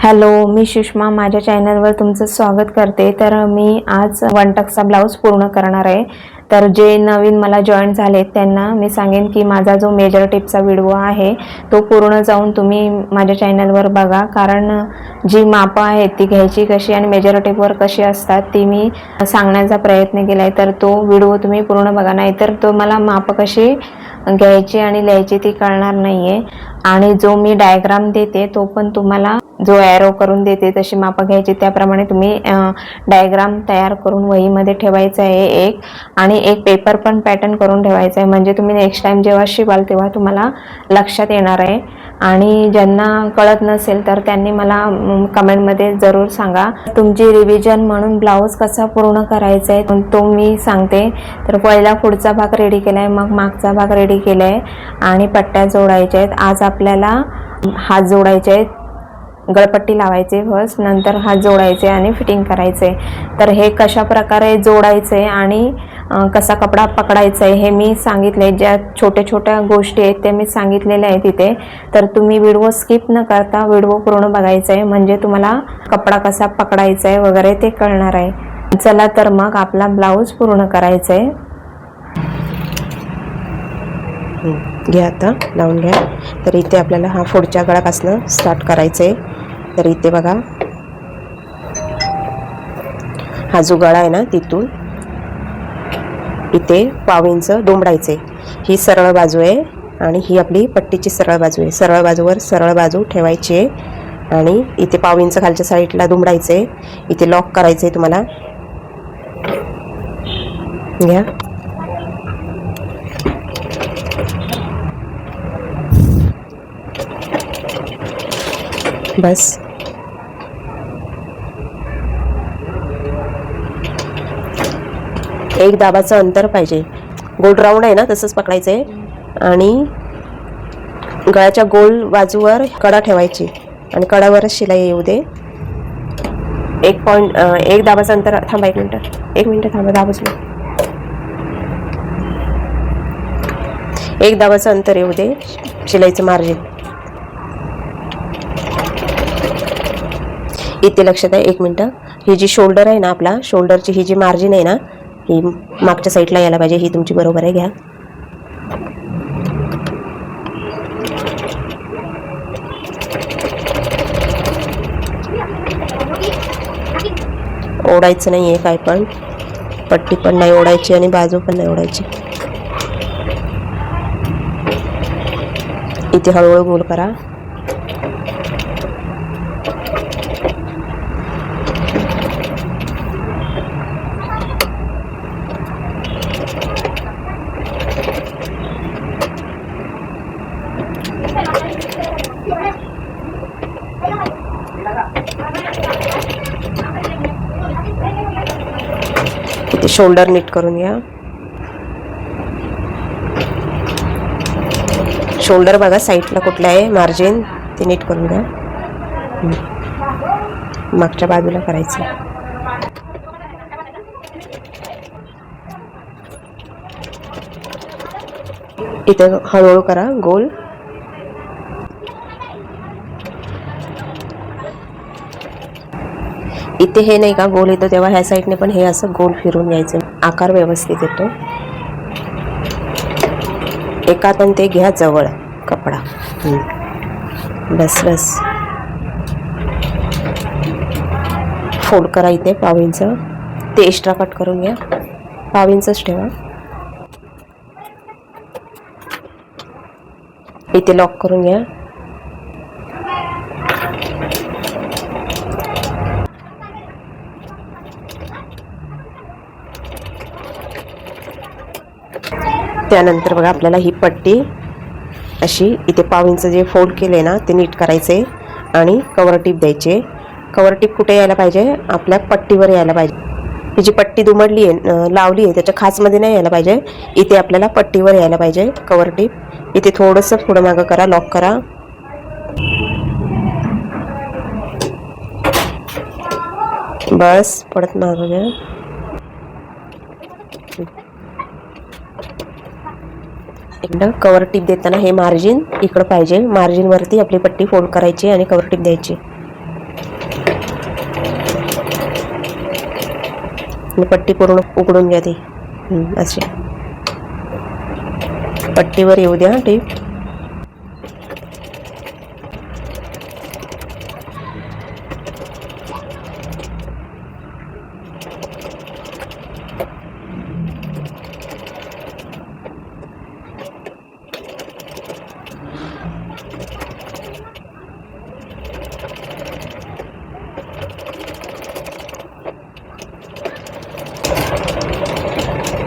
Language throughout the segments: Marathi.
हॅलो, मी सुषमा माझ्या चॅनलवर तुमचं स्वागत करते। तर मी आज वन टक्सचा ब्लाऊज पूर्ण करणार आहे। तर जे नवीन मला जॉईन झाले त्यांना मी सांगेन की माझा जो मेजर टिपचा व्हिडिओ आहे तो पूर्ण जाऊन तुम्ही माझ्या चॅनलवर बघा, कारण जी मापं आहेत ती घ्यायची कशी आणि मेजर टिपवर कशी असतात ती मी सांगण्याचा प्रयत्न केलाय। तर तो व्हिडिओ तुम्ही पूर्ण बघा, नाहीतर तो मला मापं कशी घ्यायची आणि लिहायची ती कळणार नाहीये। आणि जो मी डायग्राम देते तो पण तुम्हाला जो एरो करून देते तशी मापं घ्यायची, त्याप्रमाणे तुम्ही डायग्राम तयार करून वहीमध्ये ठेवायचा आहे एक, आणि एक पेपर पण पॅटर्न करून ठेवायचा आहे, म्हणजे तुम्ही नेक्स्ट टाइम जेव्हा शिवाल तेव्हा तुम्हाला लक्षात येणार आहे। आणि ज्यांना कळत नसेल तर त्यांनी मला कमेंटमध्ये जरूर सांगा। तुमची रिव्हिजन म्हणून ब्लाऊज कसा पूर्ण करायचा आहे तो मी सांगते। तर पहिला पुढचा भाग रेडी केलाय, मग मागचा भाग रेडी केलाय आणि पट्ट्या जोडायच्या आहेत। आज आपल्याला हात जोडायचे आहेत, गळपट्टी लावायचे फर्स्ट, नंतर हात जोडायचे आणि फिटिंग करायचे। तर हे कशा प्रकारे जोडायचे आणि कसा कपडा पकडायचा आहे हे मी सांगितले, ज्या छोट्या छोट्या गोष्टी आहेत ते मी सांगितलेल्या आहेत तिथे। तर तुम्ही व्हिडिओ स्किप न करता व्हिडिओ पूर्ण बघायचा आहे, म्हणजे तुम्हाला कपडा कसा पकडायचा आहे वगैरे ते कळणार आहे। चला तर मग आपला ब्लाऊज पूर्ण करायचा आहे। घ्या, आता लावून घ्या। तर इथे आपल्याला हा पुढच्या गळ्यापासून स्टार्ट करायचं आहे। तर इथे बघा, हा जो गळा आहे ना तिथून इथे पाव इंच दुमडायचे। ही सरळ बाजू आहे आणि ही आपली पट्टीची सरळ बाजू आहे। सरळ बाजूवर सरळ बाजू ठेवायची आहे आणि इथे पाव इंच खालच्या साईडला दुमडायचे। इथे लॉक करायचे तुम्हाला, घ्या। बस एक दाबाचं अंतर पाहिजे। गोल राऊंड आहे ना तसंच पकडायचं आहे आणि गळ्याच्या गोल बाजूवर कडा ठेवायची आणि कडावरच शिलाई येऊ दे। एक दाबाचं अंतर, थांबा एक मिनिट थांबा, दाबच नाही, एक दाबाचं अंतर येऊ दे शिलाईचं मार्जिन। इथे लक्षात आहे, एक मिनिट, ही जी शोल्डर आहे ना आपला शोल्डरची ही जी मार्जिन आहे ना ही मागच्या साईडला यायला पाहिजे। ही तुमची बरोबर आहे, घ्या। ओढायचं नाही आहे काय पण, पट्टी पण नाही ओढायची आणि बाजू पण नाही ओढायची। इथे हळूहळू गोल करा। इथे शोल्डर नीट करून घ्या। शोल्डर बघा साईडला कुठला आहे मार्जिन ते नीट करून घ्या। मागच्या बाजूला करायचं। इथे हळूहळू करा गोल। इथे हे नाही का गोल येतो तेव्हा ह्या साईडने पण हे असं गोल फिरून घ्यायचं, आकार व्यवस्थित येतो। एका पण ते घ्या जवळ कपडा, बस बस। फोल्ड करा इथे पाव इंच, ते एक्स्ट्रा कट करून घ्या, पाव इंचच ठेवा। इथे लॉक करून घ्या। त्यानंतर बघा आपल्याला ही पट्टी अशी इथे पाव इंच जे फोल्ड केले ना ते नीट करायचे आणि कवर टीप द्यायचे। कवर टीप कुठे यायला पाहिजे, आपल्या पट्टीवर यायला पाहिजे। ही जी पट्टी दुमडली आहे लावली आहे त्याच्या खाचमध्ये नाही यायला पाहिजे, इथे आपल्याला पट्टीवर यायला पाहिजे कवर टीप। इथे थोडंसं पुढं मागं करा, लॉक करा। बस पडत मागं घ्या। एकदा कवर टिप देताना हे मार्जिन इकडं पाहिजे, मार्जिन वरती आपली पट्टी फोल्ड करायची आणि कवर टिप द्यायची। आणि पट्टी पूर्ण उघडून घ्या ती अशी पट्टीवर येऊ द्या टीप.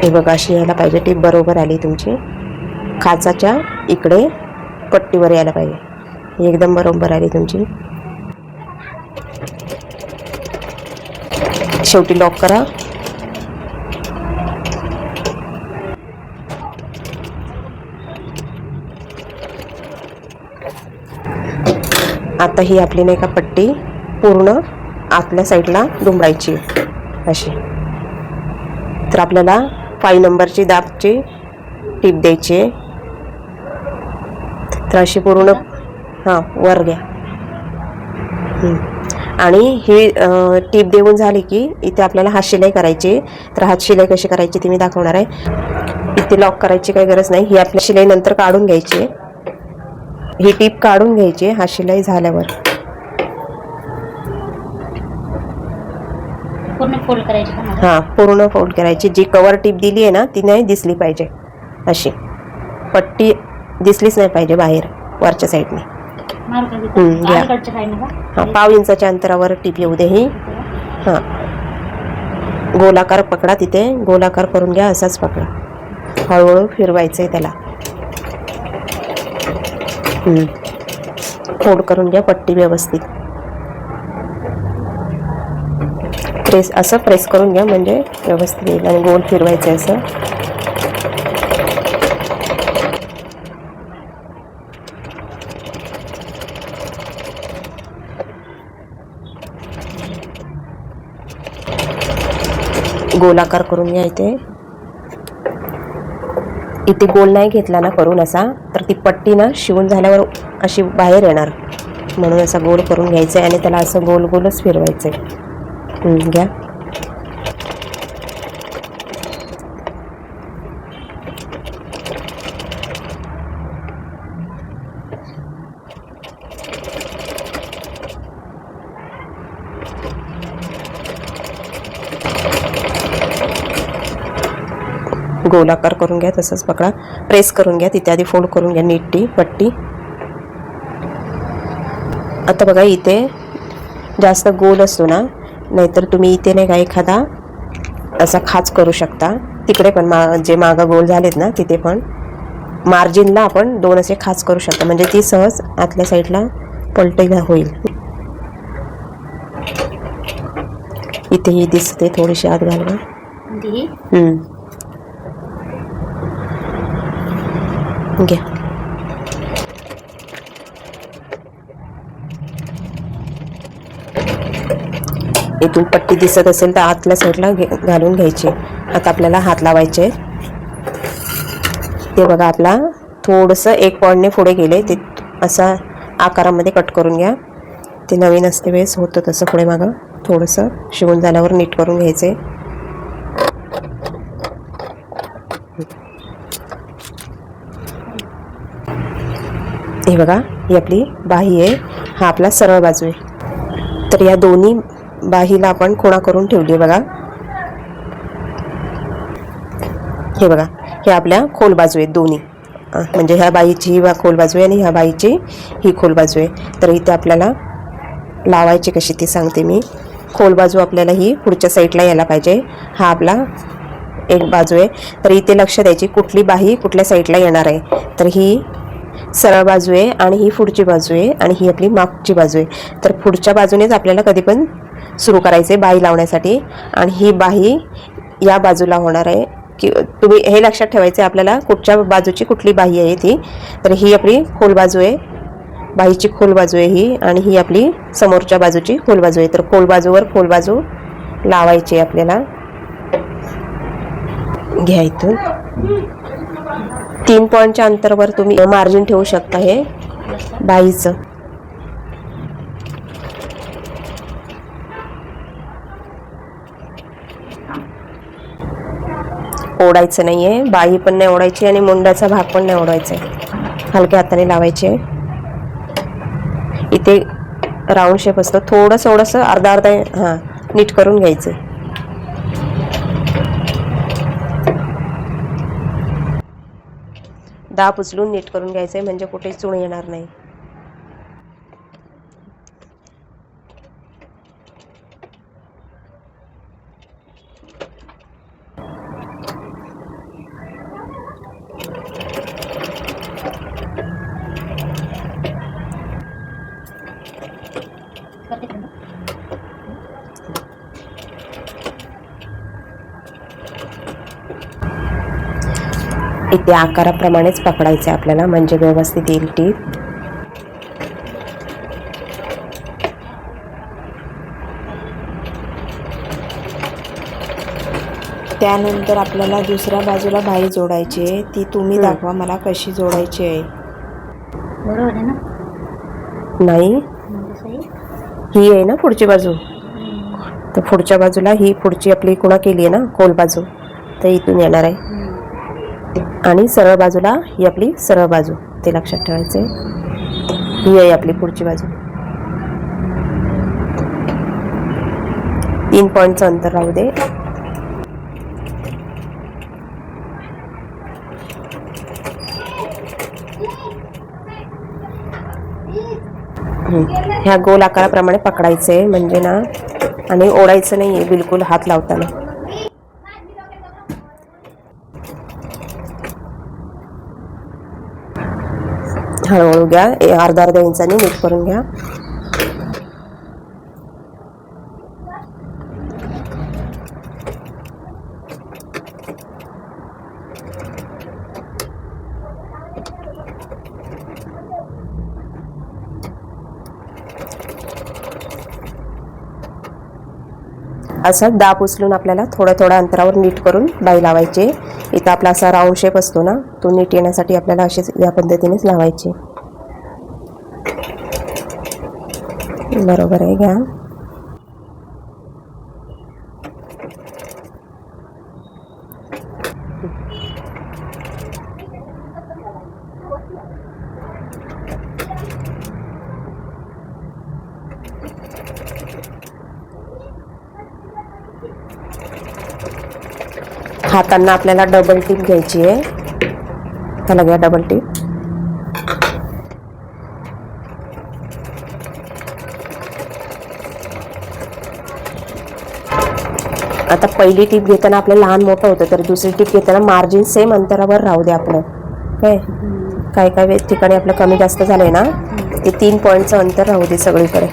हे बघा अशी यायला पाहिजे टीप, बरोबर आली तुमची. खाचाच्या इकडे पट्टीवर यायला पाहिजे, एकदम बरोबर आली तुमची. शेवटी लॉक करा. आता ही आपली नाही का पट्टी पूर्ण आतल्या साईडला दुमडायची अशी. तर आपल्याला 5 नंबरची दाबची टीप द्यायची आहे. तर अशी पूर्ण वर घ्या. आणि ही टीप देऊन झाली की इथे आपल्याला हात शिलाई करायची. तर हात शिलाई कशी करायची ती मी दाखवणार आहे. इथे लॉक करायची काही गरज नाही. ही आपल्या शिलाई नंतर काढून घ्यायची. ही टीप काढून घ्यायची हात शिलाई झाल्यावर. पूर्ण फोल्ड करायची का? हां, पूर्ण फोल्ड करायची. जी कवर टीप दिली आहे ना ती नाही दिसली पाहिजे. अशी पट्टी दिसलीच नाही पाहिजे बाहेर वरच्या साईडने. घ्या. हां, 1.5 इंचाच्या अंतरावर टीप येऊ दे ही. हां, गोलाकार पकडा. तिथे गोलाकार करून घ्या. असाच पकडा. हळूहळू फिरवायचं आहे त्याला. फोल्ड करून घ्या पट्टी व्यवस्थित. असं प्रेस करून घ्या म्हणजे व्यवस्थित येईल. आणि गोल फिरवायचं असं. गोलाकार करून घ्या. इथे गोल नाही घेतला ना करून असा तर ती पट्टी ना शिवून झाल्यावर अशी बाहेर येणार. म्हणून असा गोल करून घ्यायचा आहे आणि त्याला असं गोल गोलच फिरवायचं आहे. घ्या. गोलाकार करून घ्या. तसंच पकडा. प्रेस करून घ्या. तिथे आधी फोल्ड करून घ्या नीट ती पट्टी. आता बघा इथे जास्त गोल असतो ना, नाहीतर तुम्ही इथे नाही का एखादा असा खाच करू शकता. तिकडे पण जे मागं गोल झालेत ना तिथे पण मार्जिनला आपण 2 असे खाच करू शकता. म्हणजे ती सहज आतल्या साईडला पलटेला होईल. इथे ही दिसते थोडीशी आत घालवा. घ्या. इथून पट्टी दिसत असेल तर आतल्या साईडला घालून घ्यायची. आता आपल्याला हात लावायचे. ते बघा आपला थोडंसं 1 पॉईंटने पुढे गेले ते असा आकारामध्ये कट करून घ्या. ते नवीन असते वेळेस होतं तसं पुढे मागं थोडंसं शिवून झाल्यावर नीट करून घ्यायचे. हे बघा ही आपली बाही आहे. हा आपला सरळ बाजू आहे. तर या दोन्ही बाहीला आपण खुणा करून ठेवली आहे बघा. हे बघा हे आपल्या खोल बाजू आहेत दोन्ही. म्हणजे ह्या बाईची ही खोल बाजू आहे आणि ह्या बाईची ही खोल बाजू आहे. तर इथे आपल्याला लावायची कशी ती सांगते मी. खोल बाजू आपल्याला ही पुढच्या साईडला यायला पाहिजे. हा आपला एक बाजू आहे. तर इथे लक्ष द्यायची कुठली बाही कुठल्या साईडला येणार आहे. तर ही सरळ बाजू आहे आणि ही पुढची बाजू आहे आणि ही आपली मागची बाजू आहे. तर पुढच्या बाजूनेच आपल्याला कधी पण सुरू करायचे बाही लावण्यासाठी. आणि ही बाही या बाजूला होणार आहे की तुम्ही हे लक्षात ठेवायचे आपल्याला कुठच्या बाजूची कुठली बाही आहे ती. तर ही आपली खोल बाजू आहे. बाहीची खोल बाजू आहे ही. आणि ही आपली समोरच्या बाजूची खोल बाजू आहे. तर खोल बाजूवर खोल बाजू लावायची आपल्याला. घ्या इथून 3 पॉईंटच्या अंतरावर तुम्ही मार्जिन ठेवू शकता हे बाहीचं. ओढायचं नाही आहे, बाही पण नाही ओढायची आणि मुंडाचा भाग पण नाही ओढायचा आहे. हलक्या हाताने लावायचे. इथे राऊंड शेप असतो, थोडंसं अर्धा हां नीट करून घ्यायचं. दाब उचलून नीट करून घ्यायचं म्हणजे कुठेच चुण येणार नाही. इथे आकाराप्रमाणेच पकडायचं आपल्याला म्हणजे व्यवस्थित येईल टीप. त्यानंतर आपल्याला दुसऱ्या बाजूला बाही जोडायची आहे. ती तुम्ही दाखवा मला कशी जोडायची आहे. बरोबर आहे ना? नाही, ही आहे ना पुढची बाजू, तर पुढच्या बाजूला ही पुढची आपली कुणा केली आहे ना खोल बाजू, तर इथून येणार आहे. आणि सरळ बाजूला ही आपली सरळ बाजू, ते लक्षात ठेवायचे. ही आहे आपली पुढची बाजू. 3 पॉईंटचं अंतर राहू दे. ह्या गोल आकाराप्रमाणे पकडायचे म्हणजे ना, आणि ओढायचं नाही आहे बिलकुल हात लावताना. हळूहळू घ्या, अर्धा इंचाने नीट करून घ्या. असं दाब उचलून आपल्याला थोड्या अंतरावर नीट करून बाई लावायचे. इथं आपला असा राऊंड शेप असतो ना, तो नीट येण्यासाठी आपल्याला असेच या पद्धतीनेच लावायचे. बरोबर आहे, घ्या. हातांना आपल्याला डबल टीप घ्यायची आहे. त्याला घ्या डबल टीप. आता पहिली टीप घेताना आपलं लहान मोठं होतं, तर दुसरी टीप घेताना मार्जिन सेम अंतरावर राहू दे आपलं. काय ठिकाणी आपलं कमी जास्त झालंय ना, ते 3 पॉईंटचं अंतर राहू दे सगळीकडे.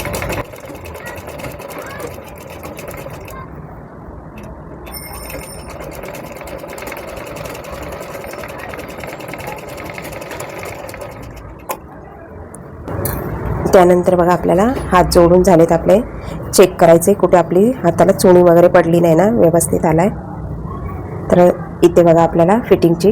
त्यानंतर बघा आपल्याला हात जोडून झालेत आपले. चेक करायचे कुठे आपली हाताला चुणी वगैरे पडली नाही ना, व्यवस्थित आलाय. तर इथे बघा आपल्याला फिटिंगची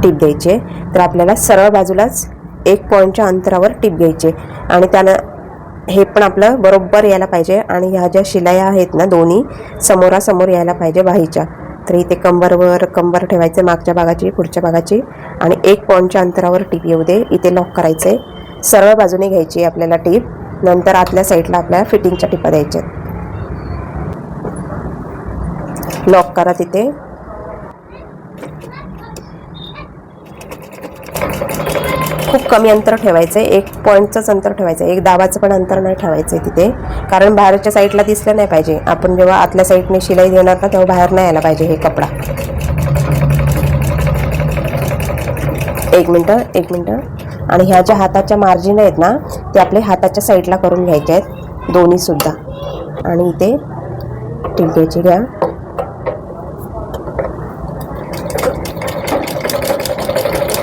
टीप द्यायची. तर आपल्याला सरळ बाजूलाच 1 पॉईंटच्या अंतरावर टीप घ्यायची आणि त्यानं हे पण आपलं बरोबर यायला पाहिजे. आणि ह्या ज्या शिलाया आहेत ना दोन्ही समोरासमोर यायला पाहिजे बाहीच्या. तर इथे कंबर ठेवायचं, मागच्या भागाची पुढच्या भागाची, आणि 1 पॉईंटच्या अंतरावर टीप येऊ दे. इथे लॉक करायचे. सरळ बाजूने घ्यायची आपल्याला टीप. नंतर आतल्या साईडला आपल्याला फिटिंगच्या टिपा द्यायच्या. लॉक करा तिथे. खूप कमी अंतर ठेवायचं आहे, 1 पॉईंटचंच अंतर ठेवायचं आहे. 1 दाबाचं पण अंतर नाही ठेवायचं आहे तिथे, कारण बाहेरच्या साईडला दिसलं नाही पाहिजे. आपण जेव्हा आतल्या साईडने शिलाई देणार ना, तेव्हा बाहेर नाही यायला पाहिजे हे कपडा. 1 मिनटं. आणि ह्या ज्या हाताच्या मार्जिन आहेत ना, ते आपले हाताच्या साईडला करून घ्यायचे आहेत दोन्ही सुद्धा. आणि इथे टीप घ्यायची. घ्या.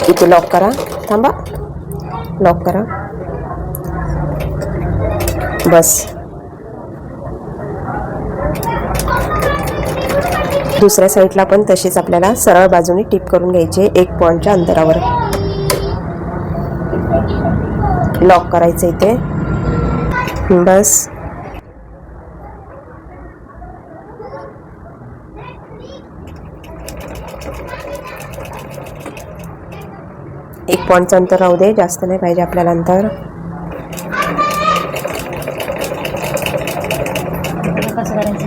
इथे लॉक करा. थांबा, लॉक करा. बस. दुसऱ्या साईडला पण तशीच आपल्याला सरळ बाजूने टीप करून घ्यायची 1 पॉईंटच्या अंतरावर. लॉक करायचं इथे. बस. 1 पॉईंटचं अंतर राहू दे, जास्त नाही पाहिजे आपल्याला अंतर. कसं करायचं?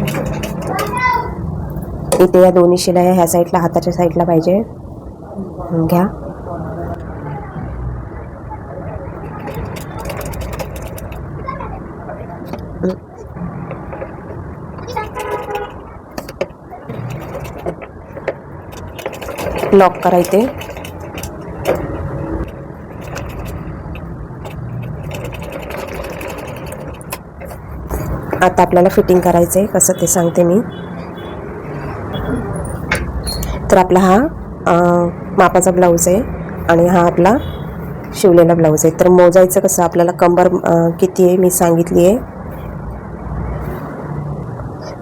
इथे या दोन्ही शिलाया ह्या साईडला, हाताच्या साईडला पाहिजे. घ्या. लॉक करायचे. आता आपल्याला फिटिंग करायचं आहे, कसं ते सांगते मी. तर आपला हा मापाचा ब्लाऊज आहे आणि हा आपला शिवलेला ब्लाऊज आहे. तर मोजायचं कसं, आपल्याला कंबर किती आहे मी सांगितली आहे.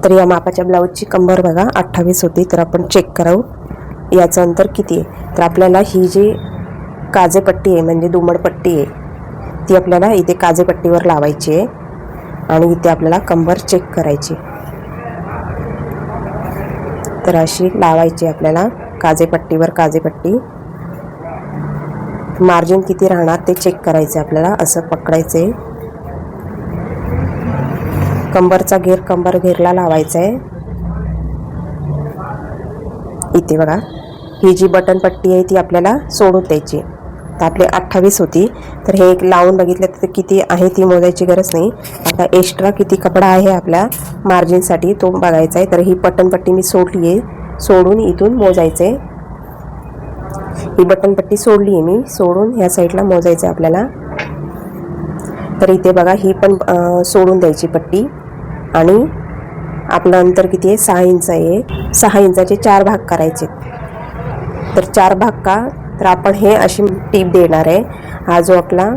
तर या मापाच्या ब्लाऊजची कंबर बघा 28 होती. तर आपण चेक करावं याचं अंतर किती आहे. तर आपल्याला ही जी काजेपट्टी आहे म्हणजे दुमडपट्टी आहे ती आपल्याला इथे काजेपट्टीवर लावायची आहे आणि इथे आपल्याला कंबर चेक करायची. तर अशी लावायची आपल्याला काजेपट्टीवर काजेपट्टी. मार्जिन किती राहणार ते चेक करायचं आपल्याला. असं पकडायचे, कंबरचा घेर कंबर घेरला लावायचा आहे. इथे बघा ही जी बटन पट्टी आहे ती आपल्याला सोडून द्यायची. तर आपली 28 होती. तर हे एक लावून बघितलं तर किती आहे ती मोजायची गरज नाही. आता एक्स्ट्रा किती कपडा आहे आपल्या मार्जिनसाठी तो बघायचा आहे. तर ही बटन पट्टी मी सोडली आहे, सोडून इथून मोजायचं आहे. ही बटन पट्टी सोडली आहे मी, सोडून ह्या साईडला मोजायचं आहे आपल्याला. तर इथे बघा ही पण सोडून द्यायची पट्टी. आणि आपलं अंतर किती आहे, 6 इंच आहे. 6 इंचाचे 4 भाग करायचे. तर 4 भाग का, तर आपण हे अशी टीप देणार आहे. हा जो आपला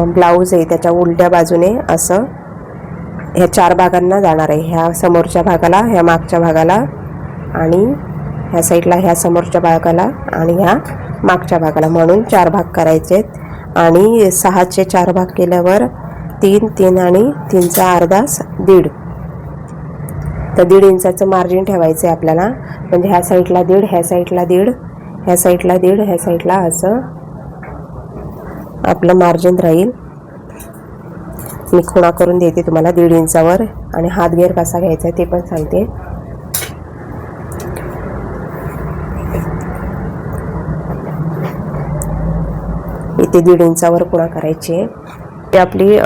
ब्लाऊज आहे त्याच्या उलट्या बाजूने असं ह्या 4 भागांना जाणार आहे. ह्या समोरच्या भागाला, ह्या मागच्या भागाला आणि ह्या साईडला ह्या समोरच्या भागाला आणि ह्या मागच्या भागाला, म्हणून 4 भाग करायचे आहेत. आणि 6चे 4 भाग केल्यावर 3, 3 आणि 3चा अर्धा 1.5. तर 1.5 इंचाचं मार्जिन ठेवायचं आहे आपल्याला. म्हणजे ह्या साईडला 1.5, ह्या साईडला 1.5, ह्या साईडला 1.5, ह्या साईडला असं आपलं मार्जिन राहील. मी खुणा करून देते तुम्हाला 1.5 इंचावर. आणि हातगेर कसा घ्यायचा आहे ते पण सांगते. इथे 1.5 इंचावर खुणा करायची आहे. ते आपली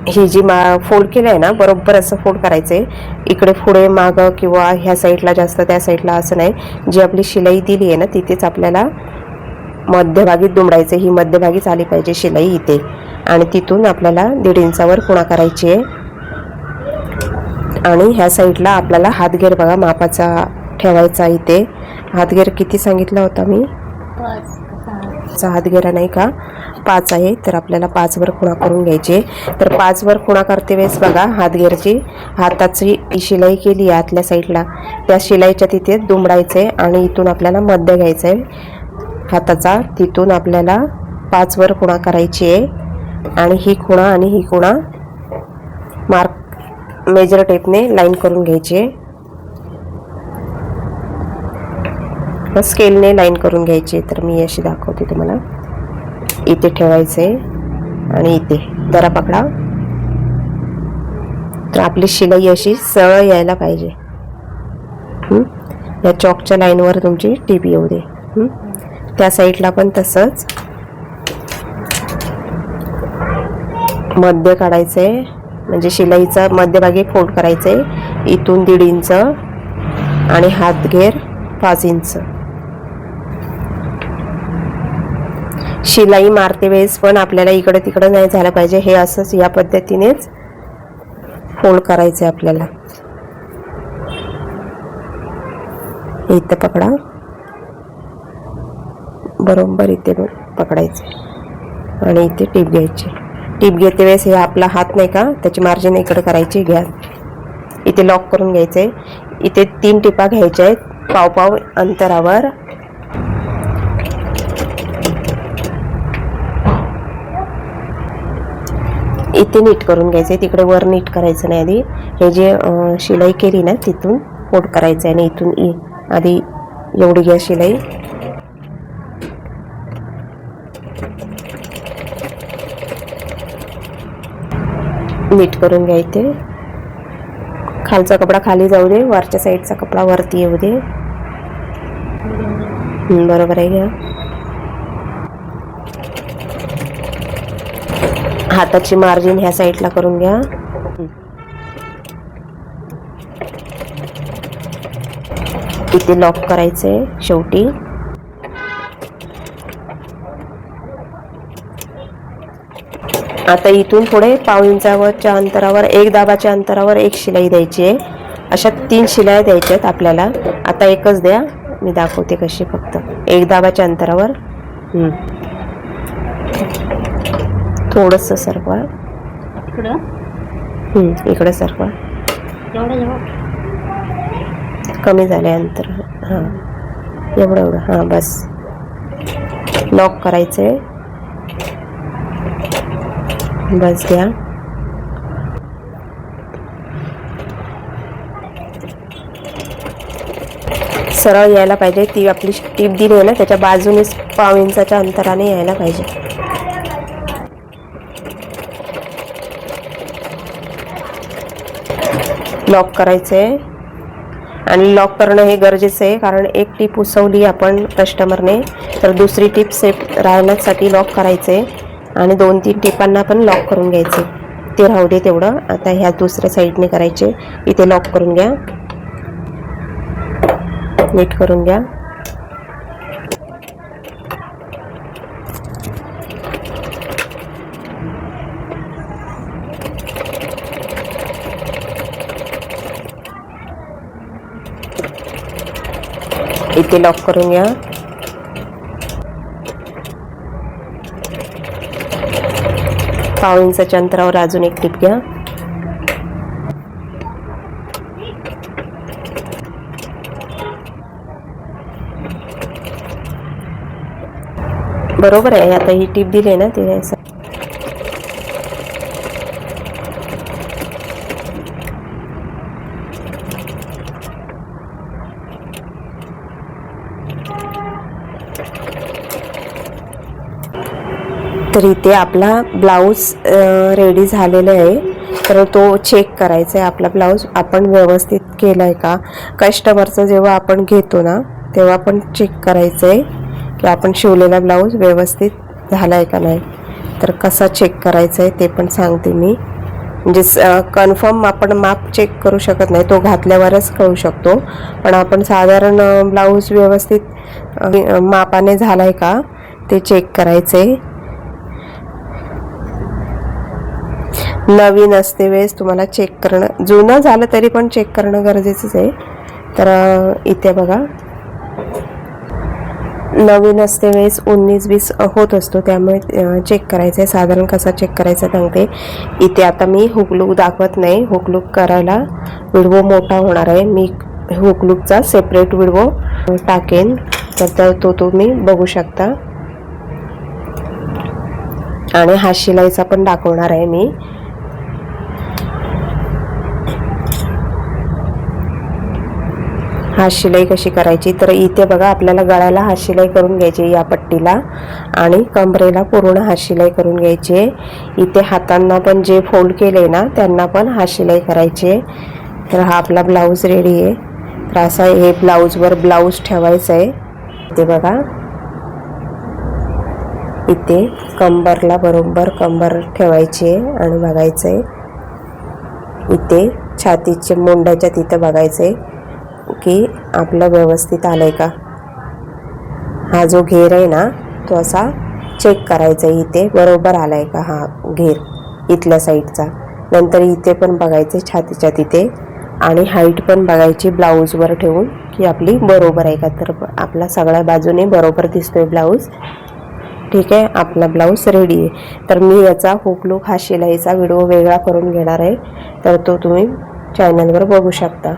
ही जी फोल्ड केलं आहे ना, बरोबर असं फोल्ड करायचं आहे. इकडे पुढे मागं किंवा ह्या साईडला जास्त त्या साईडला असं नाही. जी आपली शिलाई दिली आहे ना तिथेच आपल्याला मध्यभागी दुमडायचं. ही मध्यभागीच आली पाहिजे शिलाई इथे. आणि तिथून आपल्याला 1.5 इंचावर खुणा करायची आहे. आणि ह्या साईडला आपल्याला हातगेर बघा मापाचा ठेवायचा. इथे हातगेर किती सांगितला होता मी, 5 हातगेरा नाही का, 5 आहे. तर आपल्याला 5 वर खुणा करून घ्यायचे. तर 5 वर खुणा करते वेळेस बघा हातगेरची हाताची शिलाई केली आहे आतल्या साईडला, त्या शिलाईच्या तिथे दुमडायचे आणि इथून आपल्याला मध्य घ्यायचं आहे हाताचा. तिथून आपल्याला 5 वर खुणा करायची आहे. आणि ही खुणा आणि ही खुणा मार्क मेजर टेपने लाईन करून घ्यायची आहे. स्केलने लाईन करून घ्यायची. तर मी अशी दाखवते तुम्हाला. इथे ठेवायचे आणि इथे जरा पकडा. तर आपली शिलाई अशी सरळ यायला पाहिजे. या चॉकच्या लाईनवर तुमची टीप येऊ दे. त्या साईडला पण तसंच मध्य काढायचे. म्हणजे शिलाईचा मध्यभागी फोल्ड करायचे. इथून 1.5 इंच आणि हातगेर 5 इंच. शिलाई मारते वेळेस पण आपल्याला इकडे तिकडे नाही झालं पाहिजे. हे असंच या पद्धतीनेच फोल्ड करायचं आहे आपल्याला. इथं पकडा, बरोबर इथे पकडायचे आणि इथे टीप घ्यायची. टीप घेते वेळेस हे आपला हात नाही का त्याची मार्जिन इकडे करायची. घ्या, इथे लॉक करून घ्यायचे. इथे 3 टिपा घ्यायच्या आहेत पाव पाव अंतरावर. इथे नीट करून घ्यायचे, तिकडे वर नीट करायचं नाही. आधी हे जे शिलाई केली ना तिथून फोल्ड करायचं आणि इथून आधी एवढी घ्या शिलाई नीट करून घ्या इथे. खालचा कपडा खाली जाऊ दे, वरच्या साईडचा कपडा वरती येऊ दे. बरोबर आहे. घ्या. हाताची मार्जिन ह्या साईडला करून घ्या. इथे लॉक करायचे शेवटी. आता इथून पुढे पाव इंचावरच्या अंतरावर, 1 दाबाच्या अंतरावर 1 शिलाई द्यायची आहे. अशा 3 शिलाई द्यायच्यात आपल्याला. आता एकच द्या, मी दाखवते कशी. फक्त 1 दाबाच्या अंतरावर. थोडंसं सरकवा. इकडं सरकवा. कमी झाले अंतर. हां, एवढं. हां, बस. लॉक करायचे. बस घ्या. सरळ यायला पाहिजे. ती आपली टीप दिली आहे ना, त्याच्या बाजूनेच पाव इंचाच्या अंतराने यायला पाहिजे. लॉक करायचे. आणि लॉक करणं हे गरजेचं आहे, कारण एक टीप उसवली आपण कस्टमरने तर दुसरी टीप सेफ राहण्यासाठी लॉक करायचे. आणि 2-3 टिपांना पण लॉक करून घ्यायचे. ते राहू दे तेवढं. आता ह्या दुसऱ्या साईडने करायचे. इथे लॉक करून घ्या. नीट करून घ्या. इथे लॉक करून घ्या. पाव इंचाच्या अंतरावर अजून एक टीप घ्या. बरोबर आहे. आता ही टीप दिली आहे ना, ते तर इथे आपला ब्लाऊज रेडी झालेला आहे. तर तो चेक करायचा आहे आपला ब्लाऊज आपण व्यवस्थित केला आहे का. कस्टमरचं जेव्हा आपण घेतो ना, तेव्हा आपण चेक करायचं आहे की आपण शिवलेला ब्लाऊज व्यवस्थित झाला आहे का नाही. तर कसा चेक करायचा आहे ते पण सांगते मी. म्हणजे कन्फर्म आपण माप चेक करू शकत नाही, तो घातल्यावरच कळू शकतो. पण आपण साधारण ब्लाऊज व्यवस्थित मापाने झाला आहे का ते चेक करायचं आहे. नवीन असते वेळेस तुम्हाला चेक करणं, जुनं झालं तरी पण चेक करणं गरजेचंच आहे. तर इथे बघा, नवीन असते वेळेस 19-20 होत असतो, त्यामुळे चेक करायचं आहे. साधारण कसा चेक करायचा सांगते. इथे आता मी हुकलूक दाखवत नाही. हुकलूक करायला व्हिडिओ मोठा होणार आहे. मी हुकलूकचा सेपरेट व्हिडिओ टाकेन, तर तो तुम्ही बघू शकता. आणि हा शिलाईचा पण दाखवणार आहे मी. हात शिलाई कशी करायची. तर इथे बघा, आपल्याला गळ्याला हात शिलाई करून घ्यायची या पट्टीला, आणि कमरेला पूर्ण हात शिलाई करून घ्यायची आहे. इथे हातांना पण जे फोल्ड केले ना, त्यांना पण हात शिलाई करायची आहे. तर हा आपला ब्लाऊज रेडी आहे. तर असा हे ब्लाऊजवर ब्लाऊज ठेवायचा आहे. इथे बघा, इथे कंबरला बरोबर कंबर ठेवायची आहे आणि बघायचं आहे. इथे छातीच्या मुंड्याच्या तिथं बघायचं आहे की आपलं व्यवस्थित आलंय का. हा जो घेर आहे ना, तो असा चेक करायचा आहे. इथे बरोबर आलाय का हा घेर इथल्या साईडचा. नंतर इथे पण बघायचे छातीच्या तिथे, आणि हाईट पण बघायची ब्लाऊजवर ठेवून की आपली बरोबर आहे का. तर आपला सगळ्या बाजूने बरोबर दिसतोय ब्लाऊज. ठीक आहे, आपला ब्लाऊज रेडी आहे. तर मी याचा हुकलूक हा शिलाईचा व्हिडिओ वेगळा करून घेणार आहे, तर तो तुम्ही चॅनलवर बघू शकता.